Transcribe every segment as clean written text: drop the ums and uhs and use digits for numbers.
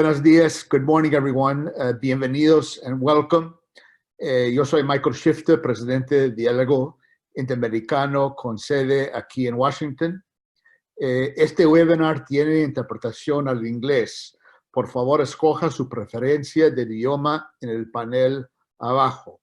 Buenos días. Good morning, everyone. Bienvenidos and welcome. Yo soy Michael Shifter, presidente de Diálogo Interamericano con sede aquí en Washington. Este webinar tiene interpretación al inglés. Por favor, escoja su preferencia de idioma en el panel abajo.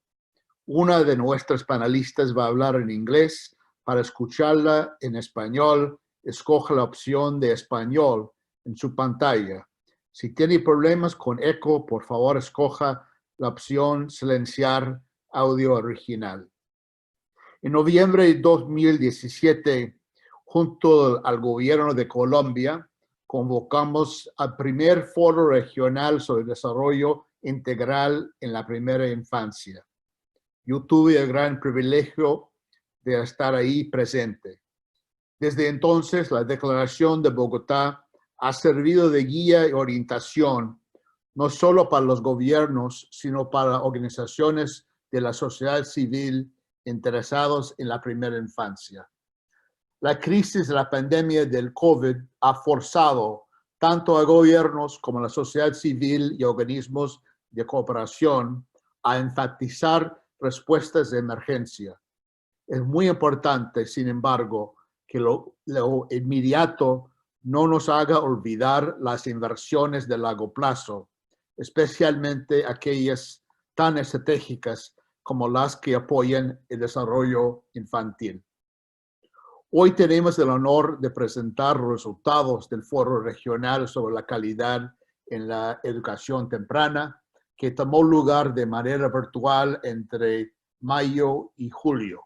Una de nuestras panelistas va a hablar en inglés. Para escucharla en español, escoja la opción de español en su pantalla. Si tiene problemas con eco, por favor, escoja la opción silenciar audio original. En noviembre de 2017, junto al gobierno de Colombia, convocamos al primer foro regional sobre desarrollo integral en la primera infancia. Yo tuve el gran privilegio de estar ahí presente. Desde entonces, la Declaración de Bogotá ha servido de guía y orientación no solo para los gobiernos, sino para organizaciones de la sociedad civil interesados en la primera infancia. La crisis de la pandemia del COVID ha forzado tanto a gobiernos como a la sociedad civil y organismos de cooperación a enfatizar respuestas de emergencia. Es muy importante, sin embargo, que lo inmediato no nos haga olvidar las inversiones de largo plazo, especialmente aquellas tan estratégicas como las que apoyan el desarrollo infantil. Hoy tenemos el honor de presentar los resultados del Foro Regional sobre la calidad en la educación temprana, que tomó lugar de manera virtual entre mayo y julio.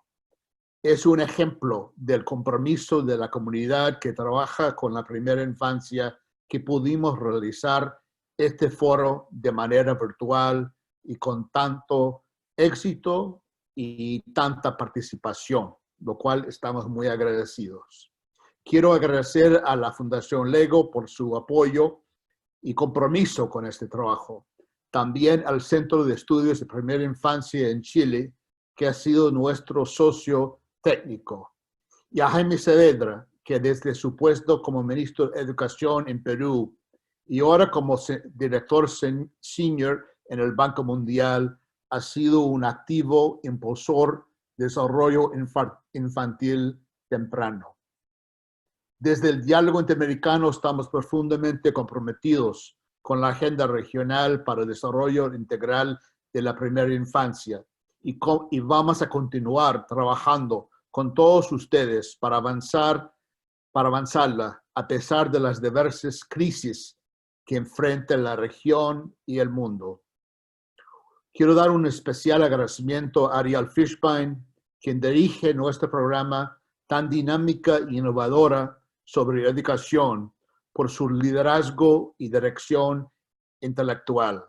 Es un ejemplo del compromiso de la comunidad que trabaja con la primera infancia que pudimos realizar este foro de manera virtual y con tanto éxito y tanta participación, lo cual estamos muy agradecidos. Quiero agradecer a la Fundación Lego por su apoyo y compromiso con este trabajo. También al Centro de Estudios de Primera Infancia en Chile, que ha sido nuestro socio técnico, y a Jaime Saavedra, que desde su puesto como ministro de Educación en Perú y ahora como director senior en el Banco Mundial, ha sido un activo impulsor de desarrollo infantil temprano. Desde el Diálogo Interamericano estamos profundamente comprometidos con la agenda regional para el desarrollo integral de la primera infancia y vamos a continuar trabajando con todos ustedes para avanzarla a pesar de las diversas crisis que enfrenta la región y el mundo. Quiero dar un especial agradecimiento a Ariel Fishbein, quien dirige nuestro programa tan dinámica e innovadora sobre educación, por su liderazgo y dirección intelectual.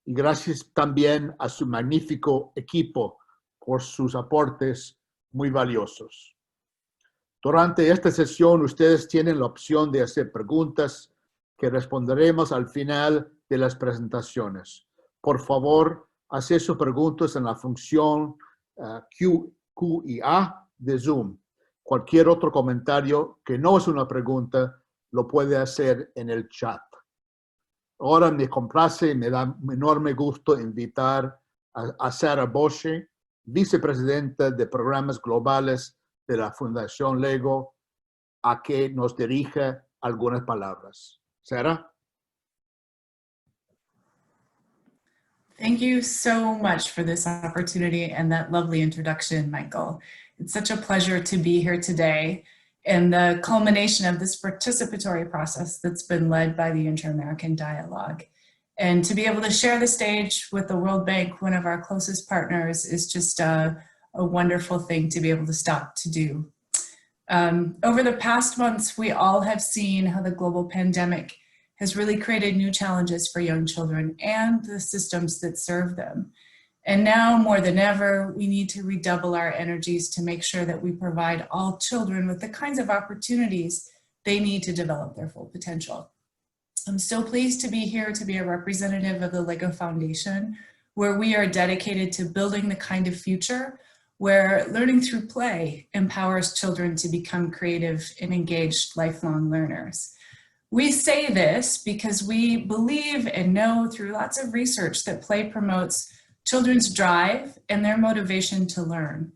Y gracias también a su magnífico equipo por sus aportes muy valiosos. Durante esta sesión, ustedes tienen la opción de hacer preguntas que responderemos al final de las presentaciones. Por favor, hacer sus preguntas en la función Q&A de Zoom. Cualquier otro comentario que no es una pregunta, lo puede hacer en el chat. Ahora me complace y me da enorme gusto invitar a Sarah Bosche, vicepresidenta de Programas Globales de la Fundación Lego, a que nos dirija algunas palabras. Sarah? Thank you so much for this opportunity and that lovely introduction, Michael. It's such a pleasure to be here today and the culmination of this participatory process that's been led by the Inter-American Dialogue. And to be able to share the stage with the World Bank, one of our closest partners, is just a wonderful thing to be able to stop to do. Over the past months, we all have seen how the global pandemic has really created new challenges for young children and the systems that serve them. And now more than ever, we need to redouble our energies to make sure that we provide all children with the kinds of opportunities they need to develop their full potential. I'm so pleased to be here to be a representative of the LEGO Foundation, where we are dedicated to building the kind of future where learning through play empowers children to become creative and engaged lifelong learners. We say this because we believe and know through lots of research that play promotes children's drive and their motivation to learn.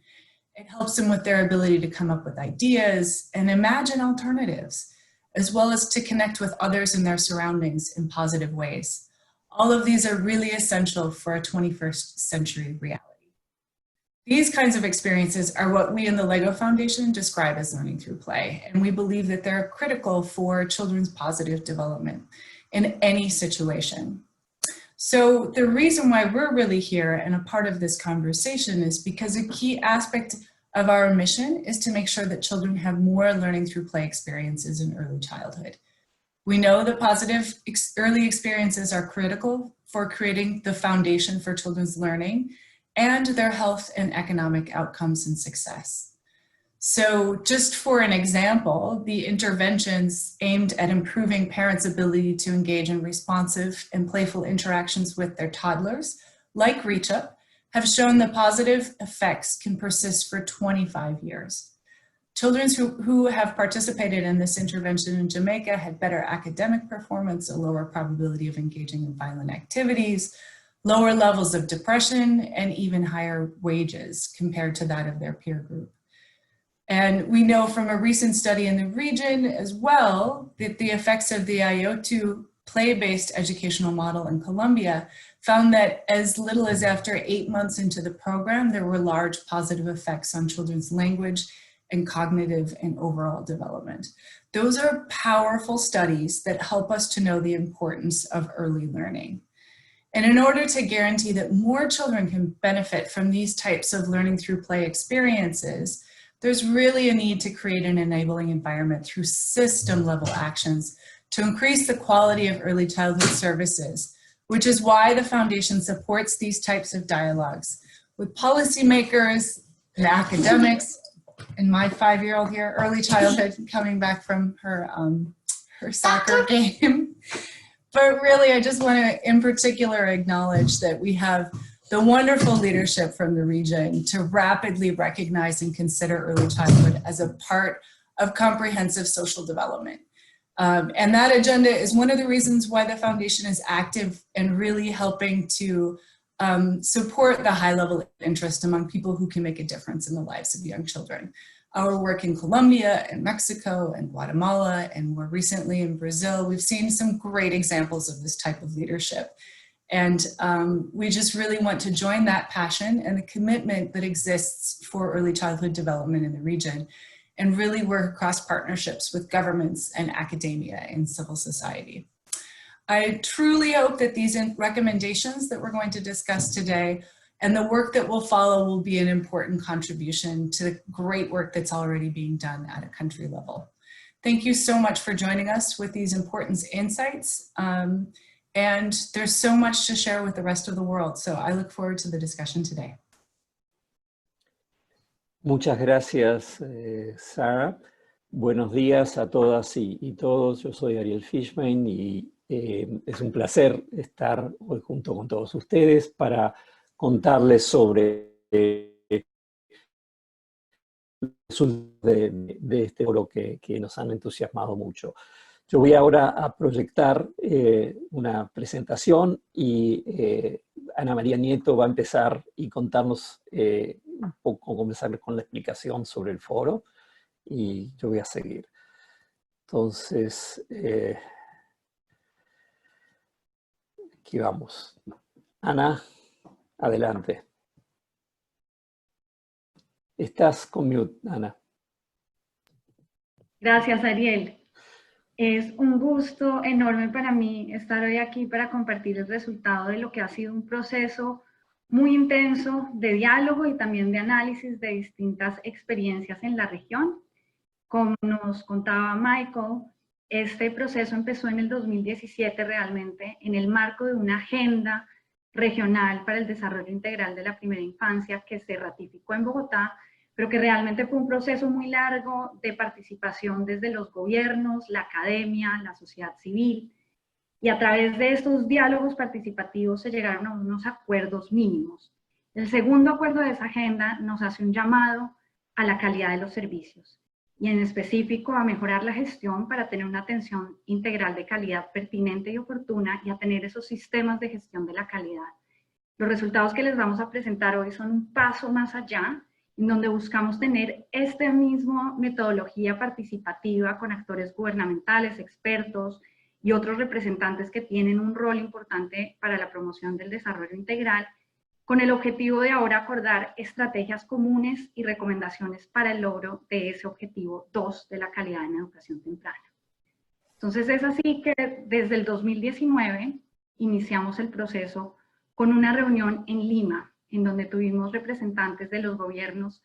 It helps them with their ability to come up with ideas and imagine alternatives, as well as to connect with others in their surroundings in positive ways. All of these are really essential for a 21st century reality. These kinds of experiences are what we in the LEGO Foundation describe as learning through play, and we believe that they're critical for children's positive development in any situation. So the reason why we're really here and a part of this conversation is because a key aspect of our mission is to make sure that children have more learning through play experiences in early childhood. We know that positive early experiences are critical for creating the foundation for children's learning and their health and economic outcomes and success. So just for an example, the interventions aimed at improving parents' ability to engage in responsive and playful interactions with their toddlers, like ReachUp, have shown that positive effects can persist for 25 years. Children who have participated in this intervention in Jamaica had better academic performance, a lower probability of engaging in violent activities, lower levels of depression, and even higher wages compared to that of their peer group. And we know from a recent study in the region as well that the effects of the IOTU play-based educational model in Colombia found that as little as after 8 months into the program, there were large positive effects on children's language and cognitive and overall development. Those are powerful studies that help us to know the importance of early learning. And in order to guarantee that more children can benefit from these types of learning through play experiences, there's really a need to create an enabling environment through system-level actions to increase the quality of early childhood services, which is why the Foundation supports these types of dialogues with policymakers and academics, and my 5-year-old here, early childhood, coming back from her soccer game. But really, I just want to, in particular, acknowledge that we have the wonderful leadership from the region to rapidly recognize and consider early childhood as a part of comprehensive social development. And that agenda is one of the reasons why the Foundation is active and really helping to support the high level of interest among people who can make a difference in the lives of young children. Our work in Colombia and Mexico and Guatemala and more recently in Brazil, we've seen some great examples of this type of leadership. And we just really want to join that passion and the commitment that exists for early childhood development in the region and really work across partnerships with governments and academia and civil society. I truly hope that these recommendations that we're going to discuss today and the work that will follow will be an important contribution to the great work that's already being done at a country level. Thank you so much for joining us with these important insights. And there's so much to share with the rest of the world. So I look forward to the discussion today. Muchas gracias, Sarah. Buenos días a todas y todos. Yo soy Ariel Fishman y es un placer estar hoy junto con todos ustedes para contarles sobre de este foro que nos han entusiasmado mucho. Yo voy ahora a proyectar una presentación y Ana María Nieto va a empezar y contarnos un poco, comenzar con la explicación sobre el foro y yo voy a seguir. Entonces, aquí vamos. Ana, adelante. Estás con mute, Ana. Gracias, Ariel. Es un gusto enorme para mí estar hoy aquí para compartir el resultado de lo que ha sido un proceso muy intenso de diálogo y también de análisis de distintas experiencias en la región. Como nos contaba Michael, este proceso empezó en el 2017 realmente en el marco de una agenda regional para el desarrollo integral de la primera infancia que se ratificó en Bogotá, pero que realmente fue un proceso muy largo de participación desde los gobiernos, la academia, la sociedad civil, y a través de estos diálogos participativos se llegaron a unos acuerdos mínimos. El segundo acuerdo de esa agenda nos hace un llamado a la calidad de los servicios. y en específico a mejorar la gestión para tener una atención integral de calidad pertinente y oportuna y a tener esos sistemas de gestión de la calidad. Los resultados que les vamos a presentar hoy son un paso más allá, en donde buscamos tener esta misma metodología participativa con actores gubernamentales, expertos y otros representantes que tienen un rol importante para la promoción del desarrollo integral, con el objetivo de ahora acordar estrategias comunes y recomendaciones para el logro de ese objetivo 2 de la calidad en educación temprana. Entonces es así que desde el 2019 iniciamos el proceso con una reunión en Lima, en donde tuvimos representantes de los gobiernos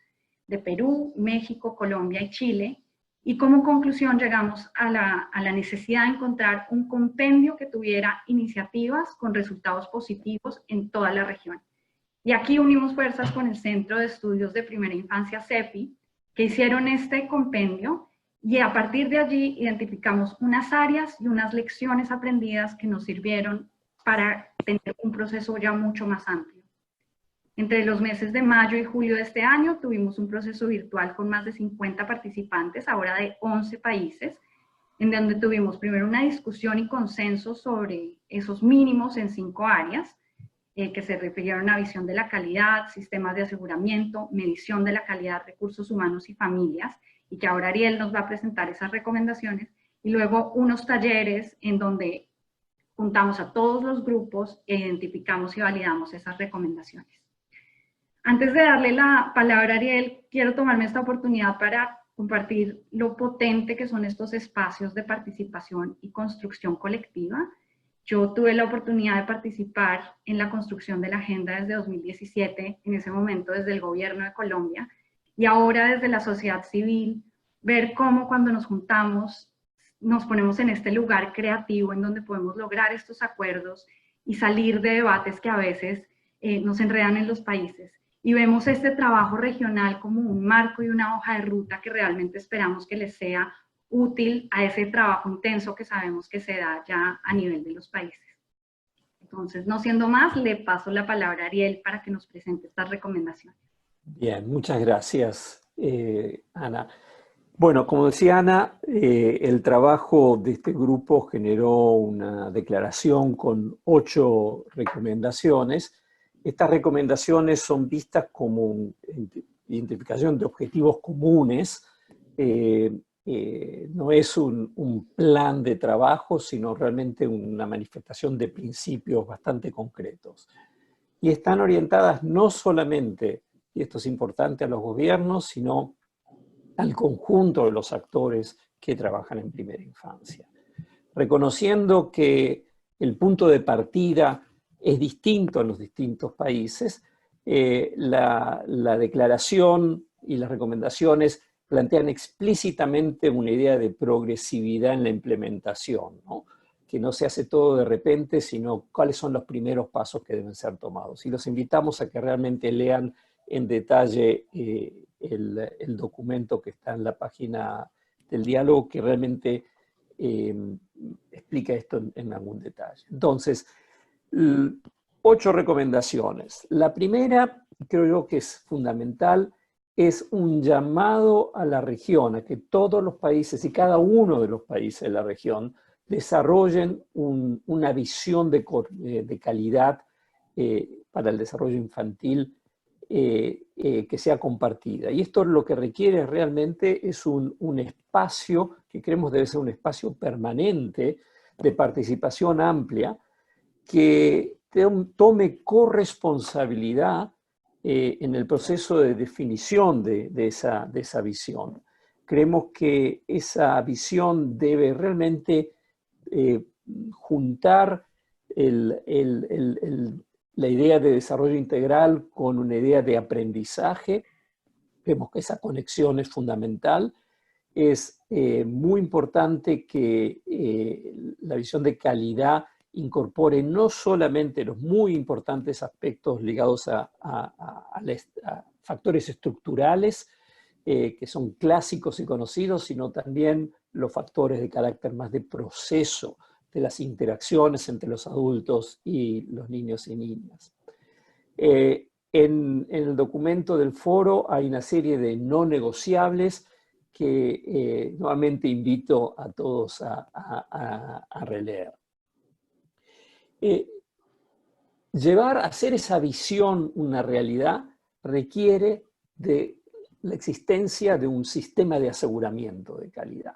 de Perú, México, Colombia y Chile, y como conclusión llegamos a la necesidad de encontrar un compendio que tuviera iniciativas con resultados positivos en toda la región. Y aquí unimos fuerzas con el Centro de Estudios de Primera Infancia, CEPI, que hicieron este compendio, y a partir de allí identificamos unas áreas y unas lecciones aprendidas que nos sirvieron para tener un proceso ya mucho más amplio. Entre los meses de mayo y julio de este año tuvimos un proceso virtual con más de 50 participantes, ahora de 11 países, en donde tuvimos primero una discusión y consenso sobre esos mínimos en 5 áreas, que se refirieron a visión de la calidad, sistemas de aseguramiento, medición de la calidad, recursos humanos y familias, y que ahora Ariel nos va a presentar esas recomendaciones, y luego unos talleres en donde juntamos a todos los grupos e identificamos y validamos esas recomendaciones. Antes de darle la palabra a Ariel, quiero tomarme esta oportunidad para compartir lo potente que son estos espacios de participación y construcción colectiva. Yo tuve la oportunidad de participar en la construcción de la agenda desde 2017, en ese momento desde el gobierno de Colombia, y ahora desde la sociedad civil, ver cómo cuando nos juntamos nos ponemos en este lugar creativo en donde podemos lograr estos acuerdos y salir de debates que a veces nos enredan en los países. Y vemos este trabajo regional como un marco y una hoja de ruta que realmente esperamos que les sea útil a ese trabajo intenso que sabemos que se da ya a nivel de los países. Entonces, no siendo más, le paso la palabra a Ariel para que nos presente estas recomendaciones. Bien, muchas gracias, Ana. Bueno, como decía Ana, el trabajo de este grupo generó una declaración con 8 recomendaciones. Estas recomendaciones son vistas como identificación de objetivos comunes. No es un plan de trabajo, sino realmente una manifestación de principios bastante concretos. Y están orientadas no solamente, y esto es importante, a los gobiernos, sino al conjunto de los actores que trabajan en primera infancia. Reconociendo que el punto de partida es distinto en los distintos países, la declaración y las recomendaciones plantean explícitamente una idea de progresividad en la implementación, ¿no? Que no se hace todo de repente, sino cuáles son los primeros pasos que deben ser tomados. Y los invitamos a que realmente lean en detalle el documento que está en la página del diálogo, que realmente explica esto en algún detalle. Entonces, 8 recomendaciones. La primera, creo yo que es fundamental, es un llamado a la región, a que todos los países y cada uno de los países de la región desarrollen una visión de calidad para el desarrollo infantil que sea compartida. Y esto lo que requiere realmente es un espacio que creemos debe ser un espacio permanente de participación amplia que tome corresponsabilidad en el proceso de definición de esa visión. Creemos que esa visión debe realmente juntar la idea de desarrollo integral con una idea de aprendizaje. Vemos que esa conexión es fundamental. Es muy importante que la visión de calidad incorpore no solamente los muy importantes aspectos ligados a factores estructurales, que son clásicos y conocidos, sino también los factores de carácter más de proceso, de las interacciones entre los adultos y los niños y niñas. En el documento del foro hay una serie de no negociables que nuevamente invito a todos a releer. Hacer esa visión una realidad requiere de la existencia de un sistema de aseguramiento de calidad.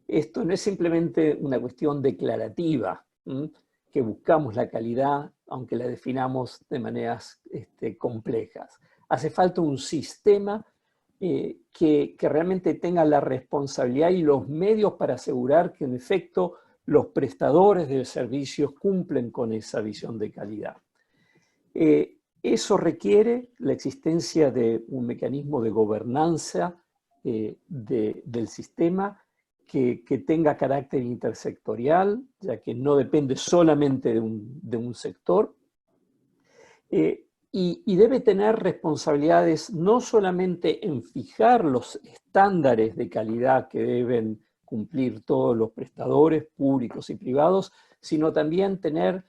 Esto no es simplemente una cuestión declarativa, que buscamos la calidad, aunque la definamos de maneras complejas. Hace falta un sistema que realmente tenga la responsabilidad y los medios para asegurar que en efecto los prestadores de servicios cumplen con esa visión de calidad. Eso requiere la existencia de un mecanismo de gobernanza del sistema que tenga carácter intersectorial, ya que no depende solamente de un sector, y debe tener responsabilidades no solamente en fijar los estándares de calidad que deben cumplir todos los prestadores públicos y privados, sino también tener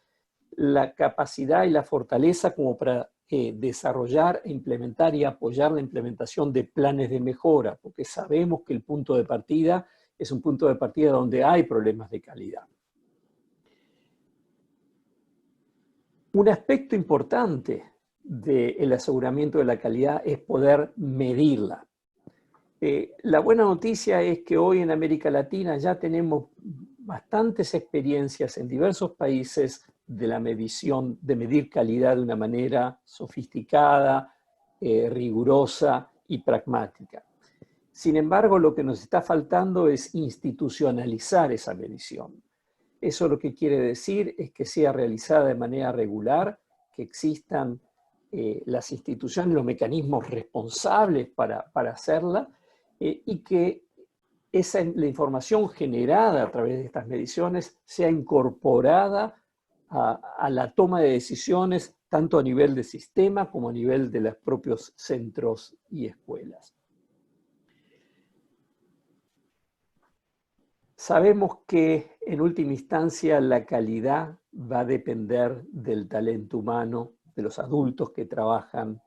la capacidad y la fortaleza como para desarrollar, implementar y apoyar la implementación de planes de mejora, porque sabemos que el punto de partida es un punto de partida donde hay problemas de calidad. Un aspecto importante del aseguramiento de la calidad es poder medirla. La buena noticia es que hoy en América Latina ya tenemos bastantes experiencias en diversos países de la medición, de medir calidad de una manera sofisticada, rigurosa y pragmática. Sin embargo, lo que nos está faltando es institucionalizar esa medición. Eso lo que quiere decir es que sea realizada de manera regular, que existan las instituciones, los mecanismos responsables para hacerla, y que la información generada a través de estas mediciones sea incorporada a la toma de decisiones, tanto a nivel de sistema como a nivel de los propios centros y escuelas. Sabemos que en última instancia la calidad va a depender del talento humano, de los adultos que trabajan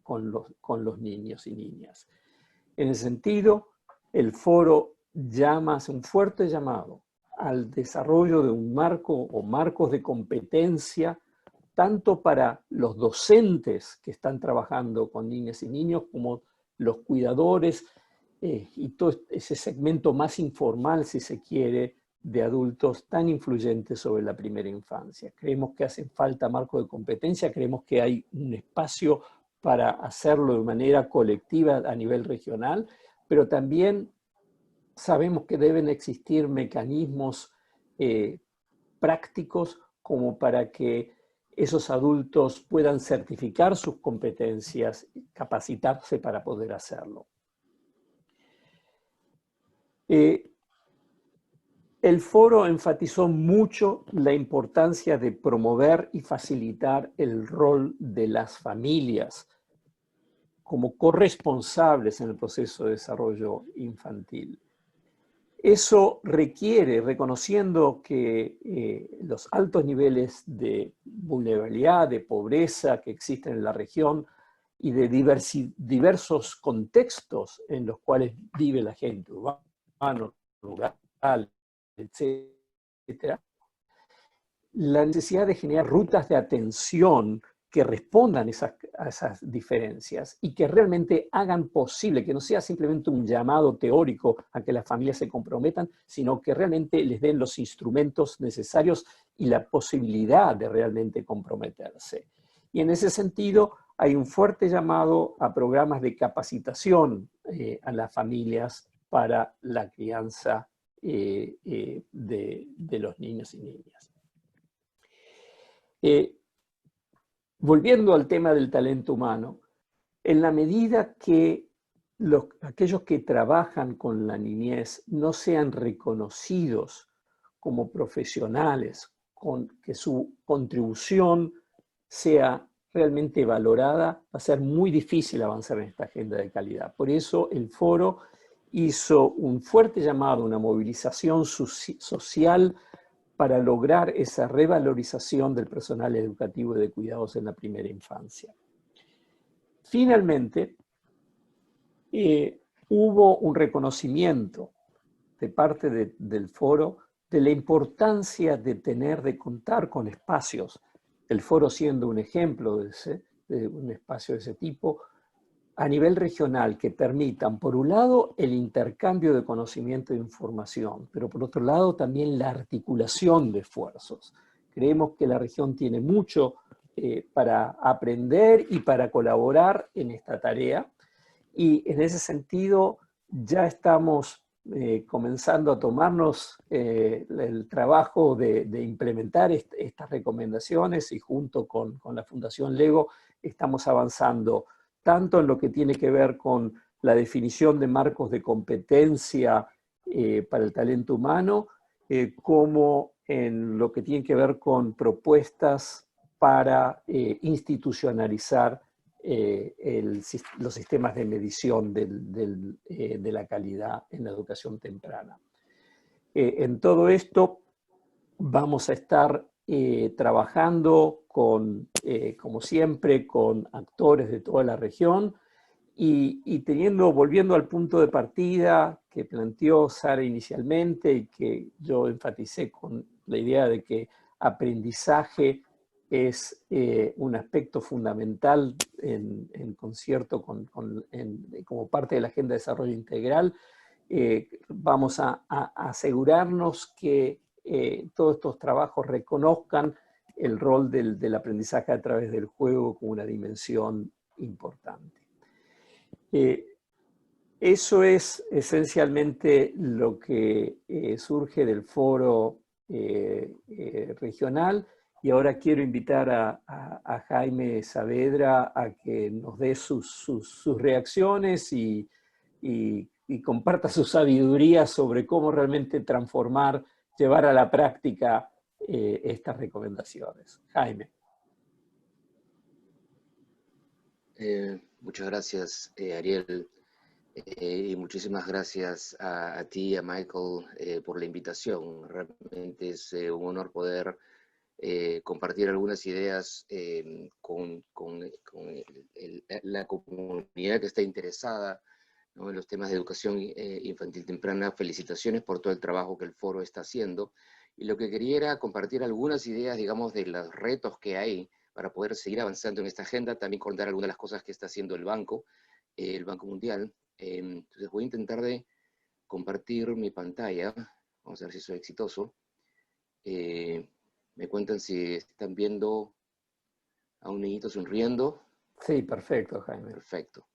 con los niños y niñas. En ese sentido, el foro hace un fuerte llamado al desarrollo de un marco o marcos de competencia, tanto para los docentes que están trabajando con niñas y niños, como los cuidadores y todo ese segmento más informal, si se quiere, de adultos tan influyentes sobre la primera infancia. Creemos que hacen falta marcos de competencia, creemos que hay un espacio para hacerlo de manera colectiva a nivel regional, pero también sabemos que deben existir mecanismos prácticos como para que esos adultos puedan certificar sus competencias y capacitarse para poder hacerlo. El foro enfatizó mucho la importancia de promover y facilitar el rol de las familias como corresponsables en el proceso de desarrollo infantil. Eso requiere, reconociendo que los altos niveles de vulnerabilidad, de pobreza que existen en la región y de diversos contextos en los cuales vive la gente, urbano, rural, etcétera, la necesidad de generar rutas de atención que respondan a esas diferencias y que realmente hagan posible, que no sea simplemente un llamado teórico a que las familias se comprometan, sino que realmente les den los instrumentos necesarios y la posibilidad de realmente comprometerse. Y en ese sentido hay un fuerte llamado a programas de capacitación a las familias para la crianza de los niños y niñas. Volviendo al tema del talento humano, en la medida que aquellos que trabajan con la niñez no sean reconocidos como profesionales, que su contribución sea realmente valorada, va a ser muy difícil avanzar en esta agenda de calidad. Por eso el foro hizo un fuerte llamado, una movilización social para lograr esa revalorización del personal educativo y de cuidados en la primera infancia. Finalmente, hubo un reconocimiento de parte del foro de la importancia de contar con espacios, el foro siendo un ejemplo de un espacio de ese tipo, a nivel regional, que permitan, por un lado, el intercambio de conocimiento e información, pero por otro lado también la articulación de esfuerzos. Creemos que la región tiene mucho para aprender y para colaborar en esta tarea, y en ese sentido ya estamos comenzando a tomarnos el trabajo de implementar estas recomendaciones, y junto con la Fundación LEGO estamos avanzando tanto en lo que tiene que ver con la definición de marcos de competencia para el talento humano, como en lo que tiene que ver con propuestas para institucionalizar los sistemas de medición de la calidad en la educación temprana. En todo esto vamos a estar trabajando como siempre, con actores de toda la región y volviendo al punto de partida que planteó Sara inicialmente y que yo enfaticé con la idea de que aprendizaje es un aspecto fundamental en concierto como parte de la Agenda de Desarrollo Integral. Vamos a asegurarnos que todos estos trabajos reconozcan el rol del aprendizaje a través del juego como una dimensión importante. Eso es esencialmente lo que surge del foro regional, y ahora quiero invitar a Jaime Saavedra a que nos dé sus reacciones y comparta su sabiduría sobre cómo realmente transformar, llevar a la práctica estas recomendaciones. Jaime. Muchas gracias, Ariel, y muchísimas gracias a ti y a Michael por la invitación. Realmente es un honor poder compartir algunas ideas con la comunidad que está interesada, ¿no?, en los temas de educación infantil temprana. Felicitaciones por todo el trabajo que el foro está haciendo. Y lo que quería era compartir algunas ideas, digamos, de los retos que hay para poder seguir avanzando en esta agenda, también contar algunas de las cosas que está haciendo el Banco Mundial. Entonces voy a intentar de compartir mi pantalla. Vamos a ver si soy exitoso. Me cuentan si están viendo a un niñito sonriendo. Sí, perfecto, Jaime. Perfecto.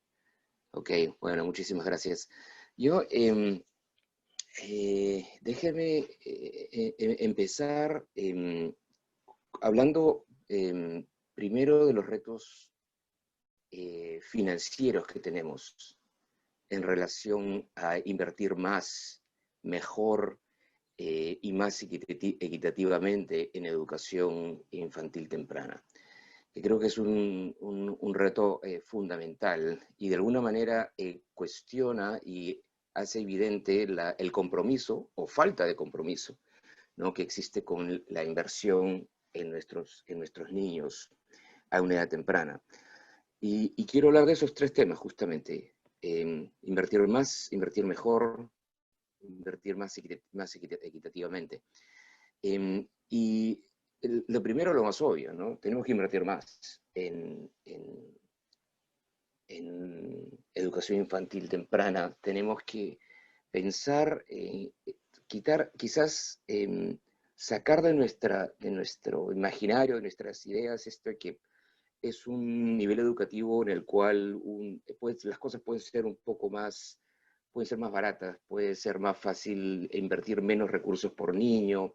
Ok, bueno, muchísimas gracias. Yo, déjeme empezar hablando primero de los retos financieros que tenemos en relación a invertir más, mejor y más equitativamente en educación infantil temprana, que creo que es un reto fundamental, y de alguna manera cuestiona y hace evidente el compromiso o falta de compromiso, ¿no?, que existe con la inversión en nuestros niños a una edad temprana. Y quiero hablar de esos tres temas justamente: invertir más, invertir mejor, invertir más equitativamente. Y lo primero, lo más obvio, ¿no? Tenemos que invertir más en educación infantil temprana. Tenemos que pensar, quizás sacar de nuestro imaginario, de nuestras ideas, esto de que es un nivel educativo en el cual las cosas pueden ser un poco más, pueden ser más baratas, puede ser más fácil invertir menos recursos por niño,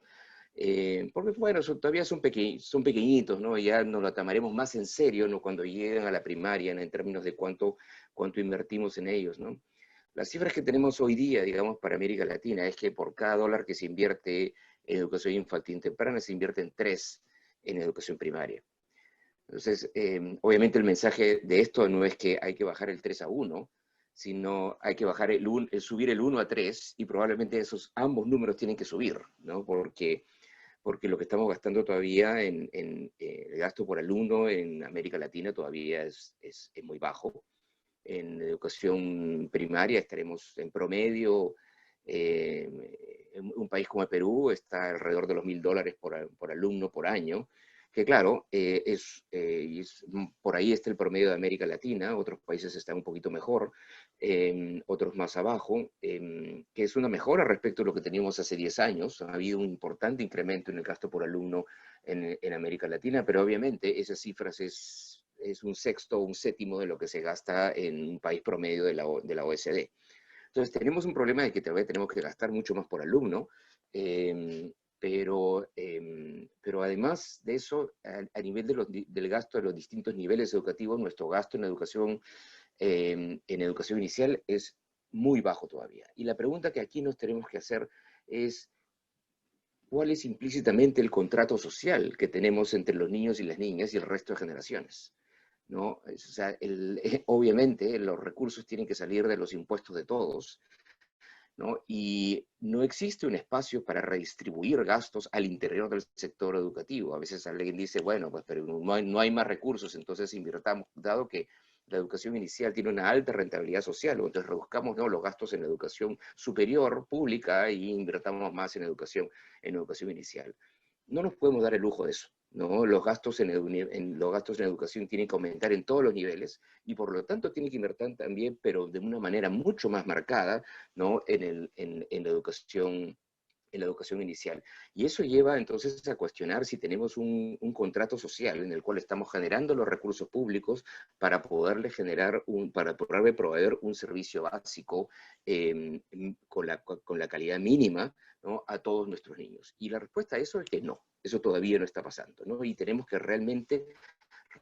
porque bueno, todavía son pequeñitos, ¿no? Ya nos lo tomaremos más en serio, ¿no?, cuando lleguen a la primaria, ¿no?, en términos de cuánto invertimos en ellos, ¿no? Las cifras que tenemos hoy día, digamos, para América Latina, es que por cada $1 que se invierte en educación infantil temprana, se invierten 3 en educación primaria. Entonces, obviamente el mensaje de esto no es que hay que bajar el 3 a 1, sino hay que bajar subir el 1 a 3, y probablemente ambos números tienen que subir, ¿no? Porque lo que estamos gastando todavía en el gasto por alumno en América Latina todavía es muy bajo. en educación primaria estaremos en promedio, un país como Perú está alrededor de los $1000 por alumno por año, que claro, por ahí está el promedio de América Latina, otros países están un poquito mejor, otros más abajo, que es una mejora respecto a lo que teníamos hace 10 años. Ha habido un importante incremento en el gasto por alumno en América Latina, pero obviamente esas cifras es un sexto o un séptimo de lo que se gasta en un país promedio de la OECD. Entonces tenemos un problema de que todavía tenemos que gastar mucho más por alumno, pero además de eso, a nivel del gasto de los distintos niveles educativos, nuestro gasto en educación inicial es muy bajo todavía. Y la pregunta que aquí nos tenemos que hacer es, ¿cuál es implícitamente el contrato social que tenemos entre los niños y las niñas y el resto de generaciones? ¿No? O sea, obviamente los recursos tienen que salir de los impuestos de todos, ¿no? Y no existe un espacio para redistribuir gastos al interior del sector educativo. A veces alguien dice, bueno, pues pero no hay más recursos, entonces invirtamos, dado que la educación inicial tiene una alta rentabilidad social, entonces reduzcamos, ¿no?, los gastos en la educación superior, pública, y invirtamos más en educación inicial. No nos podemos dar el lujo de eso, ¿no? Los gastos en educación tienen que aumentar en todos los niveles y por lo tanto tienen que invertir también, pero de una manera mucho más marcada, ¿no?, en la educación inicial. Y eso lleva entonces a cuestionar si tenemos un contrato social en el cual estamos generando los recursos públicos para poderle proveer un servicio básico con la calidad mínima, ¿no?, a todos nuestros niños. Y la respuesta a eso es que no, eso todavía no está pasando, ¿no? Y tenemos que realmente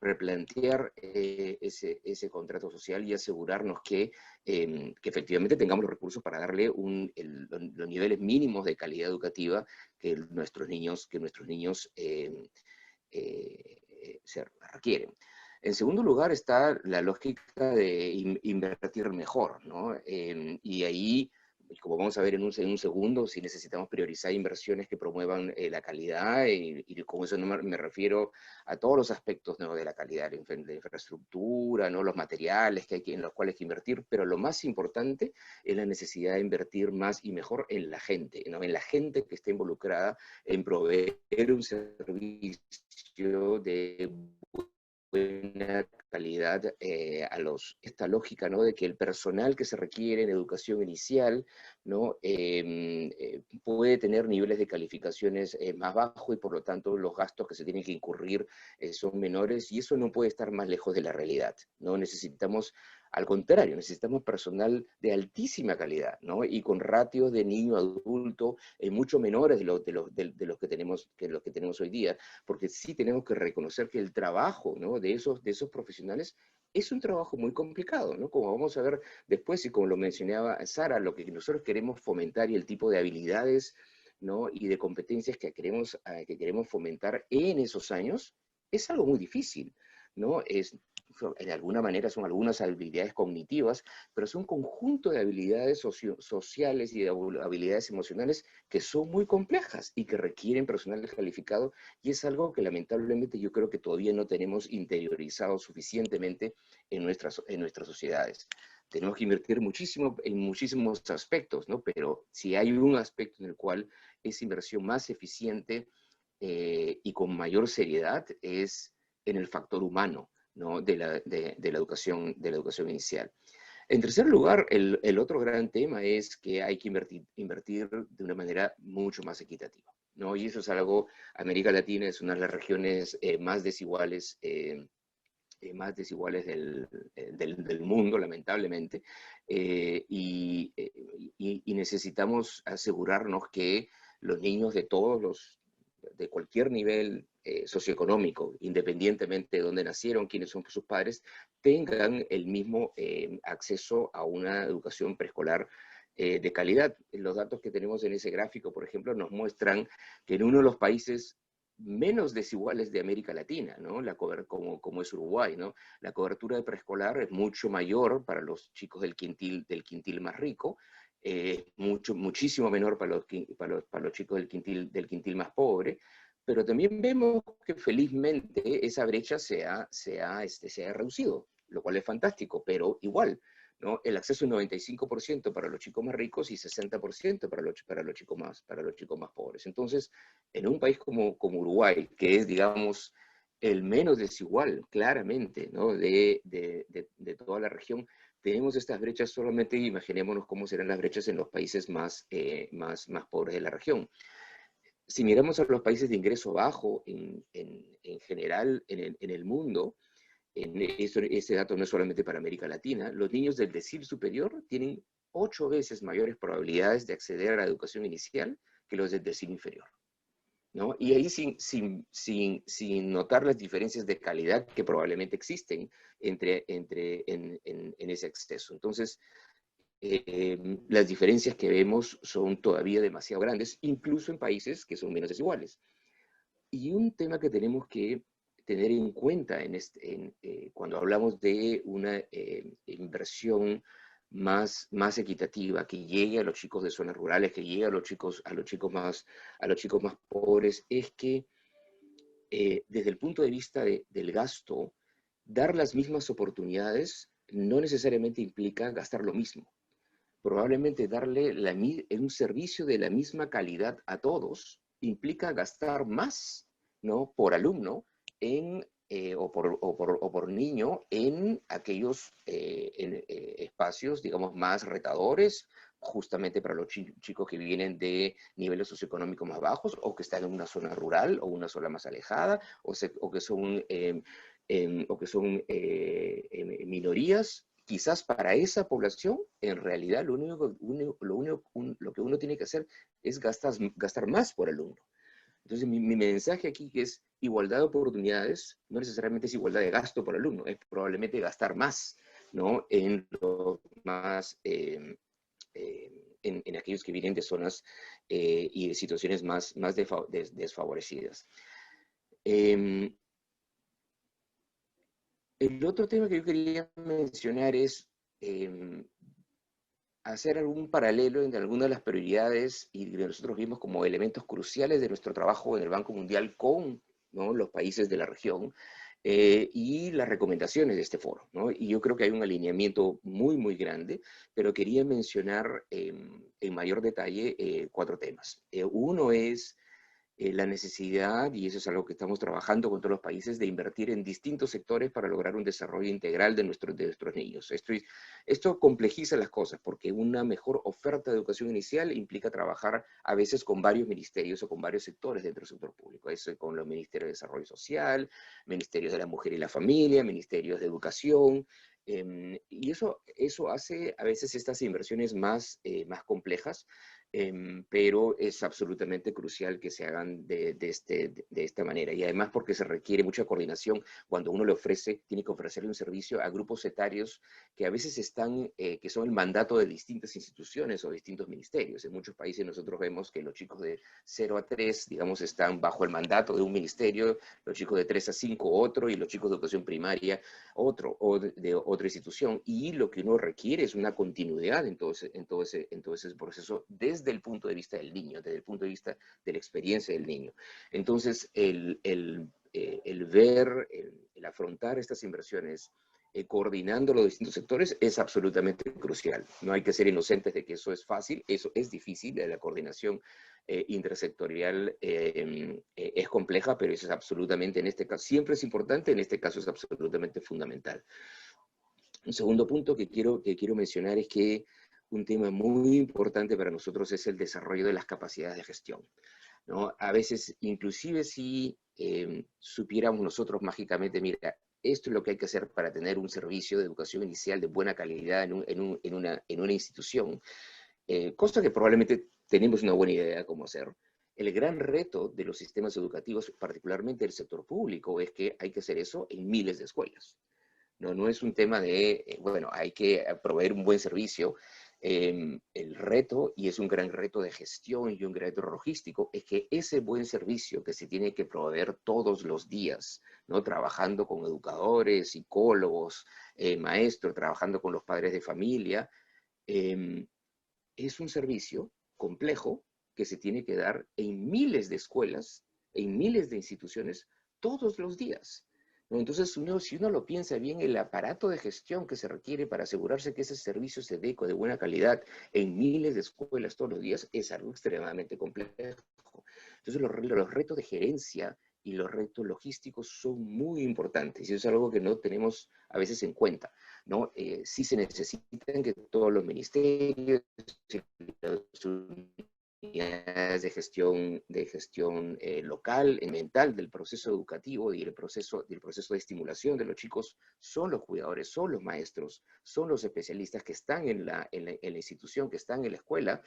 replantear ese contrato social y asegurarnos que efectivamente tengamos los recursos para darle los niveles mínimos de calidad educativa que nuestros niños se requieren. En segundo lugar está la lógica de invertir mejor, ¿no? Y ahí, como vamos a ver en un segundo, si necesitamos priorizar inversiones que promuevan la calidad, y con eso no me refiero a todos los aspectos, ¿no?, de la calidad, la infraestructura, ¿no?, los materiales en los cuales hay que invertir, pero lo más importante es la necesidad de invertir más y mejor en la gente, ¿no?, en la gente que está involucrada en proveer un servicio de buena calidad esta lógica, ¿no?, de que el personal que se requiere en educación inicial, ¿no?, puede tener niveles de calificaciones más bajos y por lo tanto los gastos que se tienen que incurrir son menores, y eso no puede estar más lejos de la realidad, ¿no? Necesitamos, al contrario, necesitamos personal de altísima calidad, ¿no?, y con ratios de niño a adulto mucho menores de los que tenemos hoy día, porque sí tenemos que reconocer que el trabajo, ¿no?, de esos profesionales es un trabajo muy complicado, ¿no? Como vamos a ver después, y como lo mencionaba Sara, lo que nosotros queremos fomentar y el tipo de habilidades, ¿no?, y de competencias que queremos fomentar en esos años, es algo muy difícil, ¿no? De alguna manera son algunas habilidades cognitivas, pero son un conjunto de habilidades sociales y de habilidades emocionales que son muy complejas y que requieren personal calificado, y es algo que lamentablemente yo creo que todavía no tenemos interiorizado suficientemente en nuestras sociedades. Tenemos que invertir muchísimo en muchísimos aspectos, ¿no? Pero si hay un aspecto en el cual esa inversión más eficiente y con mayor seriedad es en el factor humano, ¿no?, de la educación inicial. En tercer lugar, el otro gran tema es que hay que invertir de una manera mucho más equitativa, ¿no? Y eso es algo, América Latina es una de las regiones más desiguales del mundo, lamentablemente, y necesitamos asegurarnos que los niños de cualquier nivel socioeconómico, independientemente de dónde nacieron, quiénes son sus padres, tengan el mismo acceso a una educación preescolar de calidad. Los datos que tenemos en ese gráfico, por ejemplo, nos muestran que en uno de los países menos desiguales de América Latina, ¿no?, como es Uruguay, ¿no?, la cobertura de preescolar es mucho mayor para los chicos del quintil más rico, muchísimo menor para los chicos del quintil más pobre, pero también vemos que felizmente esa brecha se ha reducido, lo cual es fantástico, pero igual, ¿no? El acceso es 95% para los chicos más ricos y 60% para los chicos más pobres. Entonces, en un país como Uruguay, que es, digamos, el menos desigual, claramente, ¿no? de toda la región, tenemos estas brechas. Solamente imaginémonos cómo serán las brechas en los países más pobres de la región. Si miramos a los países de ingreso bajo, en general en el mundo, ese dato no es solamente para América Latina, los niños del decil superior tienen 8 veces mayores probabilidades de acceder a la educación inicial que los del decil inferior, ¿no? Y ahí sin notar las diferencias de calidad que probablemente existen en ese acceso. Entonces, las diferencias que vemos son todavía demasiado grandes, incluso en países que son menos desiguales. Y un tema que tenemos que tener en cuenta cuando hablamos de una inversión más equitativa, que llegue a los chicos de zonas rurales, que llegue a los chicos más pobres, es que desde el punto de vista del gasto, dar las mismas oportunidades no necesariamente implica gastar lo mismo. Probablemente darle un servicio de la misma calidad a todos implica gastar más, ¿no? Por alumno o por niño en aquellos espacios, digamos, más retadores, justamente para los chicos que vienen de niveles socioeconómicos más bajos, o que están en una zona rural o una zona más alejada, o que son minorías. Quizás para esa población, en realidad, lo que uno tiene que hacer es gastar más por alumno. Entonces, mi mensaje aquí, que es igualdad de oportunidades, no necesariamente es igualdad de gasto por alumno, es probablemente gastar más, ¿no? En los más, en aquellos que vienen de zonas y de situaciones más desfavorecidas. El otro tema que yo quería mencionar es hacer algún paralelo entre algunas de las prioridades y que nosotros vimos como elementos cruciales de nuestro trabajo en el Banco Mundial con, ¿no?, los países de la región y las recomendaciones de este foro, ¿no? Y yo creo que hay un alineamiento muy grande, pero quería mencionar en mayor detalle 4 temas. Uno es la necesidad, y eso es algo que estamos trabajando con todos los países, de invertir en distintos sectores para lograr un desarrollo integral de nuestros niños. Esto complejiza las cosas, porque una mejor oferta de educación inicial implica trabajar a veces con varios ministerios o con varios sectores dentro del sector público. Eso con los ministerios de Desarrollo Social, ministerios de la Mujer y la Familia, ministerios de Educación, y eso hace a veces estas inversiones más complejas, pero es absolutamente crucial que se hagan de esta manera. Y además porque se requiere mucha coordinación cuando uno tiene que ofrecerle un servicio a grupos etarios que a veces que son el mandato de distintas instituciones o distintos ministerios. En muchos países nosotros vemos que los chicos de 0 a 3, digamos, están bajo el mandato de un ministerio, los chicos de 3 a 5 otro, y los chicos de educación primaria otro, o de otra institución. Y lo que uno requiere es una continuidad en todo ese proceso desde el punto de vista del niño, desde el punto de vista de la experiencia del niño. Entonces, el afrontar estas inversiones coordinando los distintos sectores es absolutamente crucial. No hay que ser inocentes de que eso es fácil, eso es difícil. La coordinación intersectorial es compleja, pero eso es absolutamente, en este caso, siempre es importante, en este caso es absolutamente fundamental. Un segundo punto que quiero mencionar es que un tema muy importante para nosotros es el desarrollo de las capacidades de gestión, ¿no? A veces, inclusive si supiéramos nosotros mágicamente, mira, esto es lo que hay que hacer para tener un servicio de educación inicial de buena calidad en una institución, cosa que probablemente tenemos una buena idea de cómo hacer. El gran reto de los sistemas educativos, particularmente del sector público, es que hay que hacer eso en miles de escuelas. No es un tema de, bueno, hay que proveer un buen servicio. El reto, y es un gran reto de gestión y un gran reto logístico, es que ese buen servicio que se tiene que proveer todos los días, ¿no?, trabajando con educadores, psicólogos, maestros, trabajando con los padres de familia, es un servicio complejo que se tiene que dar en miles de escuelas, en miles de instituciones, todos los días. ¿no? Entonces, si uno lo piensa bien, el aparato de gestión que se requiere para asegurarse que ese servicio se dé de buena calidad en miles de escuelas todos los días es algo extremadamente complejo. Entonces, los retos de gerencia y los retos logísticos son muy importantes y eso es algo que no tenemos a veces en cuenta, ¿no? Sí se necesitan que todos los ministerios, unidades de gestión local, mental del proceso educativo y del proceso de estimulación de los chicos son los cuidadores, son los maestros, son los especialistas que están en la institución, que están en la escuela,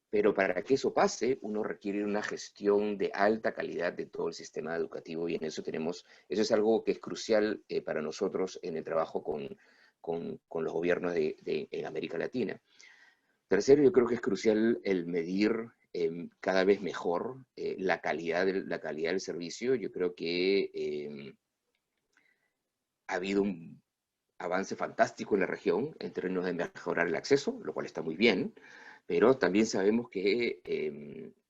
pero para que eso pase, uno requiere una gestión de alta calidad de todo el sistema educativo y en eso eso es algo que es crucial para nosotros en el trabajo con los gobiernos en América Latina. Tercero, yo creo que es crucial el medir cada vez mejor la calidad del servicio. Yo creo que ha habido un avance fantástico en la región en términos de mejorar el acceso, lo cual está muy bien, pero también sabemos que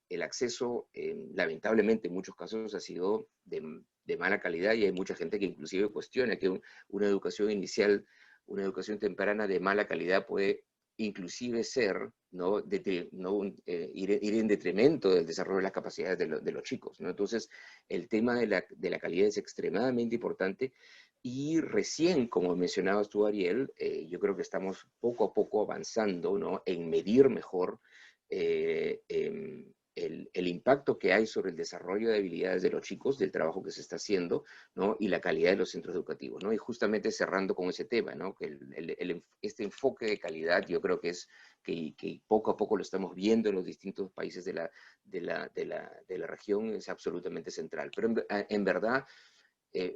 el acceso, lamentablemente en muchos casos, ha sido de mala calidad y hay mucha gente que inclusive cuestiona que una educación inicial, una educación temprana de mala calidad puede inclusive ser, ¿no? Ir en detrimento del desarrollo de las capacidades de los chicos, ¿no? Entonces, el tema de la calidad es extremadamente importante y recién, como mencionabas tú, Ariel, yo creo que estamos poco a poco avanzando, ¿no? En medir mejor el impacto que hay sobre el desarrollo de habilidades de los chicos, del trabajo que se está haciendo, ¿no? Y la calidad de los centros educativos, ¿no? Y justamente cerrando con ese tema, ¿no? Que este enfoque de calidad yo creo que es que poco a poco lo estamos viendo en los distintos países de la región, es absolutamente central. Pero en verdad,